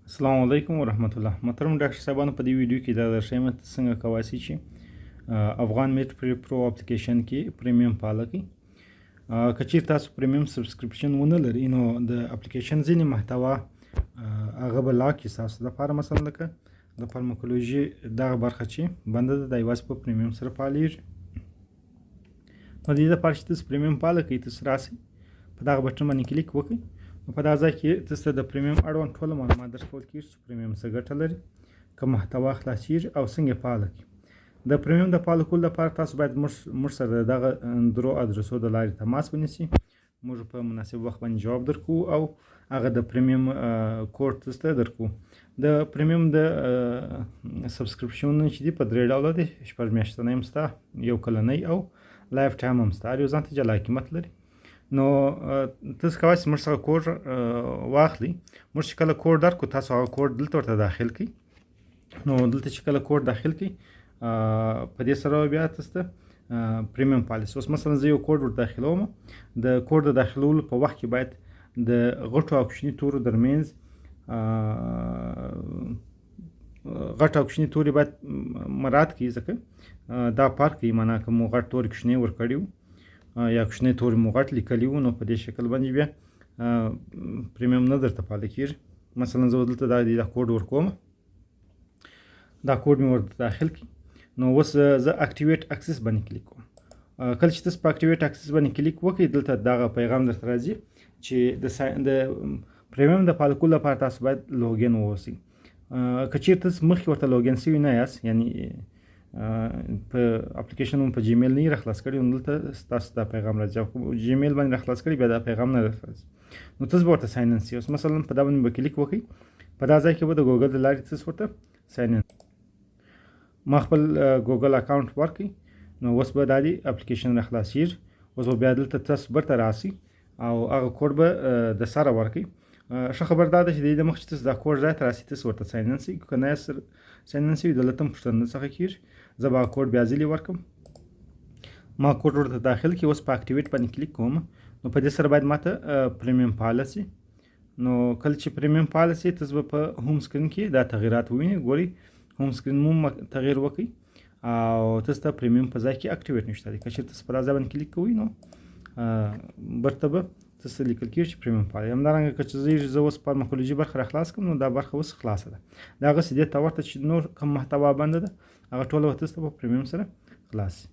السلام علیکم ورحمت الله. محترم ډاکټر صاحبانو، په دې ویډیو کې دا درښیم څنګه کولی شئ چې افغان میډ پرو اپلیکیشن کې پریمیم فعاله کړئ. که چیرې تاسو پریمیم سبسکرپشن ونه لرئ نو د اپلیکیشن ځینې محتوا هغه به لاک کړي ستاسو دپاره. مثلا لکه د فارماکولوژي دغه برخه چې بنده ده دا یوازې په پریمیم سره فعالیږي. نو د دې دپاره چې تاسو پریمیم فعاله کړئ، تاسو راسئ په دغه بټن باندې کلیک وکړئ. په دا ځای کې تاسو ته د پریمیم اړوند ټوله معلومات درکول کېږي چې پریمیم څه ګټه لري، که محتوا خلاصېږي او څنګه یې فعاله کړي. د پریمیم د فعاله کولو لپاره تاسو باید موږ سره د دغه درو ادرسو د لارې تماس ونیسئ. موږ په مناسب وخت باندې جواب درکوو او هغه د پریمیم کوډ تاسو ته درکوو. د پریمیم د سبسکرپشنونه چې دي په درې ډوله دي. 6 میاشتنی هم شته، یو کلنی او لایف ټایم هم شته. هر یو ځان ته جلا قیمت لري. نو تاسو کولی شئ موږ څخه کوډ واخلئ. موږ چې کله کوډ درکړو تاسو هغه کوډ دلته ورته داخل کړئ. نو دلته چې کله کوډ داخل کړئ په دې سره بیا تاسو ته پریمیم پالیسي. اوس مثلا زه یو کوډ ور داخلوم. د کوډ د داخلولو په وخت کې باید د غټو او کوچني تورو ترمنځ غټ او کوچني توري باید مراعات کړي، ځکه دا فرق کوي. معنا که مو غټ توري کوچني ورکړي وو یا کوچنی توري مو غټ لیکلي وو، نو په دې شکل باندې بیا پریمیم نه درته فعاله کېږي. مثلا زه دلته دا کوډ ورکوم، دا کوډ مې ورته داخل کړي. نو اوس زه اکټیویټ اکسس باندې کلیک کوم. کله چې تاسو په اکټیویټ اکسس باندې کلیک وکړئ، دلته دغه پیغام درته راځي چې د پریمیم د فعاله کولو لپاره تاسو باید لوګین واوسئ. که چیرې تاسو مخکې ورته لوګین شوي نه یاست، یعنی په اپلیکیشن مو په جیمیل نه راخلاص کړی، نو دلته ستاسو دا پیغام راځي. او جیمیل باندې راخلاص کړی بیا دا پیغام نه راځي. نو تاسو به ورته ساین ان شئ. اوس مثلا په دا باندې به کلیک وکړئ. په دا ځای کې به د ګوګل د لارې تاسو ورته ساین ان. ما خپل ګوګل اکاونټ ورکړئ. نو اوس به دا دی اپلیکیشن راخلاصېږي. اوس به بیا دلته تاسو برته راسئ او هغه کوډ به د سره ورکړئ. ښه خبر دا ده چې د مخکې چې تاسو دا کوډ ځای ته راسئ تاسو ورته ساین ان شئ. که نه یاست ساین ان شوي، دلته هم پوښتنه څخه کېږي. زه به کوډ بیا ځلې ورکړم. ما کوډ ورته داخل کړي. اوس په اکټیویټ باندې کلیک کوم. نو په دې سره باید ماته پریمیم فعاله شي. نو کله چې پریمیم فعاله شي تاسو به په هوم سکرین کې دا تغیرات ووینئ. ګورئ هوم سکرین مو تغییر وکړئ او تاسو ته پریمیم په ځای کې اکټیویټ نشته دی. که چېرې تاسو په دا ځای باندې کلیک کوئ نو برته به تاسو ته لیکل کېږي چې پریمیم فعاله. همدارنګه که چې زه اوس فارماکولوژي برخه راخلاص کړم، نو دا برخه اوس خلاصه ده. د هغسې دې ته ورته چې نور کوم محتوا بنده ده هغه ټوله به تاسو ته په پریمیم سره خلاص شي.